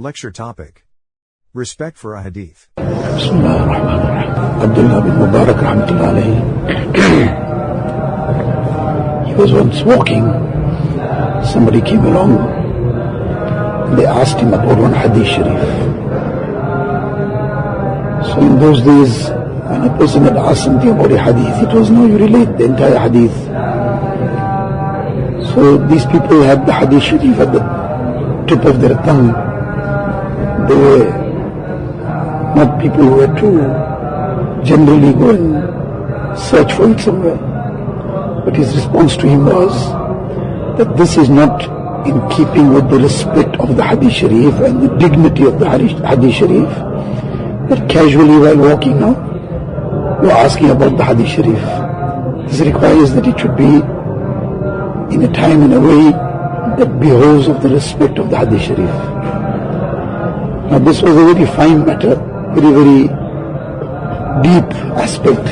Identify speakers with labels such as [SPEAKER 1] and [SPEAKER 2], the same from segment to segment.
[SPEAKER 1] Lecture topic: Respect for Ahadith.
[SPEAKER 2] Bismillah ar-Rahman ar-Rahim. Abdullah bin Mubarak rahmatullah alayhi. He was once walking. Somebody came along. They asked him about one Hadith Sharif. So in those days, when a person had asked something about a Hadith, it was no, you relate the entire Hadith. So these people had the Hadith Sharif at the tip of their tongue. They were not people who had to generally go and search for it somewhere. But his response to him was that this is not in keeping with the respect of the Hadith Sharif and the dignity of the Hadith Sharif, that casually while walking now, you are asking about the Hadith Sharif. This requires that it should be in a time and a way that behoves of the respect of the Hadith Sharif. Now this was a very fine matter, very, very deep aspect,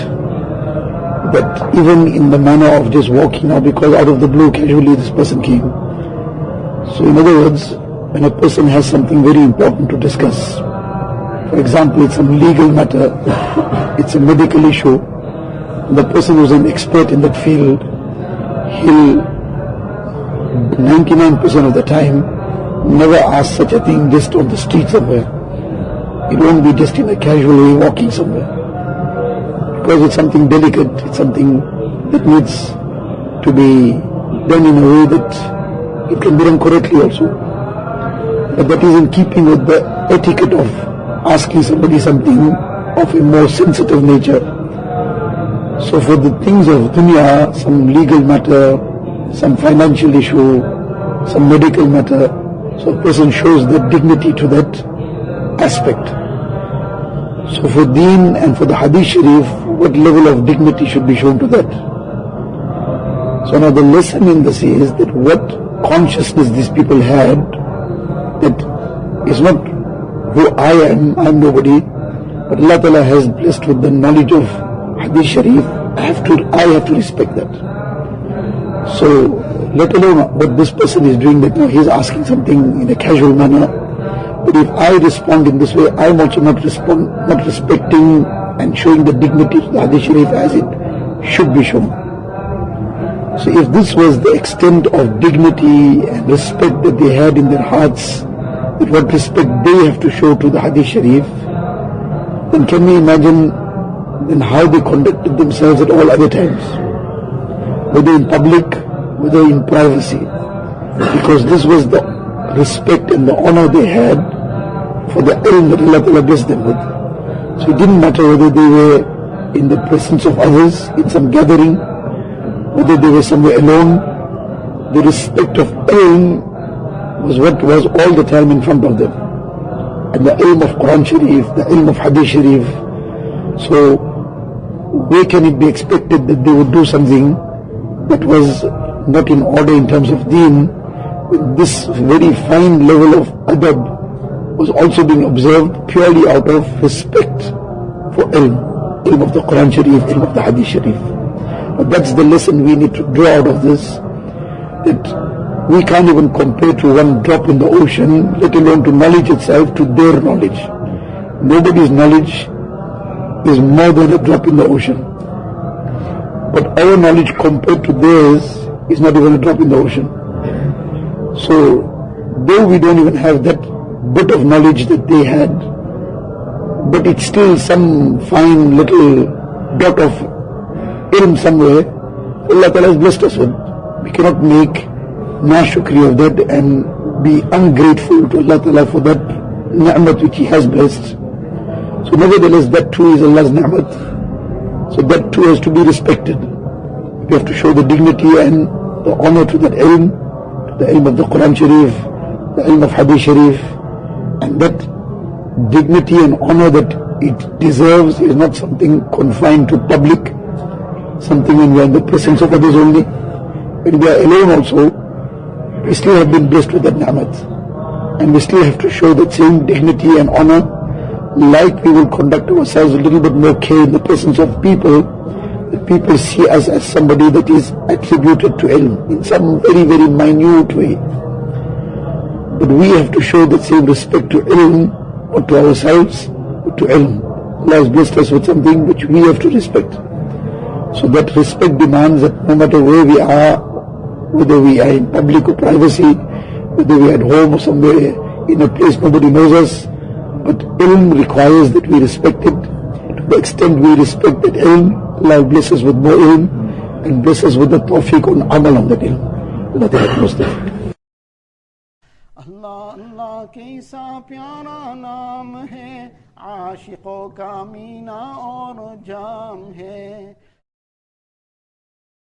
[SPEAKER 2] that even in the manner of just walking now, because out of the blue casually this person came. So in other words, when a person has something very important to discuss, for example, it's some legal matter, it's a medical issue, the person who's an expert in that field, he'll 99% of the time never ask such a thing just on the street somewhere. It won't be just in a casual way walking somewhere, because it's something delicate, it's something that needs to be done in a way that it can be done correctly also. But that is in keeping with the etiquette of asking somebody something of a more sensitive nature. So for the things of dunya, some legal matter, some financial issue, some medical matter, so a person shows the dignity to that aspect. So for deen and for the Hadith Sharif, what level of dignity should be shown to that? So now the lesson in this is that what consciousness these people had, that is not who I am nobody, but Allah Ta'ala has blessed with the knowledge of Hadith Sharif, I have to respect that. So let alone what this person is doing, that he's asking something in a casual manner, but if I respond in this way, I am also not respecting and showing the dignity to the Hadith Sharif as it should be shown. So if this was the extent of dignity and respect that they had in their hearts, that what respect they have to show to the Hadith Sharif, then can we imagine then how they conducted themselves at all other times, whether in public, whether in privacy, because this was the respect and the honor they had for the ilm that Allah Ta'ala blessed them with. So it didn't matter whether they were in the presence of others, in some gathering, whether they were somewhere alone, the respect of ilm was what was all the time in front of them. And the ilm of Quran Sharif, the ilm of Hadith Sharif. So where can it be expected that they would do something that was not in order in terms of deen? This very fine level of adab was also being observed purely out of respect for ilm of the Quran Sharif, ilm of the Hadith Sharif. But that's the lesson we need to draw out of this, that we can't even compare to one drop in the ocean, let alone to knowledge itself, to their knowledge. Nobody's knowledge is more than a drop in the ocean. But our knowledge compared to theirs is not even a drop in the ocean. So, though we don't even have that bit of knowledge that they had, but it's still some fine little dot of ilm somewhere Allah Ta'ala has blessed us with. We cannot make na-shukri of that and be ungrateful to Allah Ta'ala for that ni'mat which He has blessed. So nevertheless, that too is Allah's ni'mat. So that too has to be respected. We have to show the dignity and the honor to that ilm, the ilm of the Quran Sharif, the ilm of Hadith Sharif, and that dignity and honor that it deserves is not something confined to public, something when we are in the presence of others only. When we are alone also, we still have been blessed with that ni'mat, and we still have to show that same dignity and honor, like we will conduct ourselves a little bit more care in the presence of people, that people see us as somebody that is attributed to ilm in some very, very minute way. But we have to show that same respect to ilm, not to ourselves, but to ilm. Allah has blessed us with something which we have to respect. So that respect demands that no matter where we are, whether we are in public or privacy, whether we are at home or somewhere in a place nobody knows us, but ilm requires that we respect it. To the extent we respect that ilm, Allah bless us with more ilm and bless us with the tawfiq on amal on that ilm. Allah take most of it.
[SPEAKER 3] अल्लाह अल्लाह कैसा प्यारा नाम है, आशिकों का मीना और जाम है।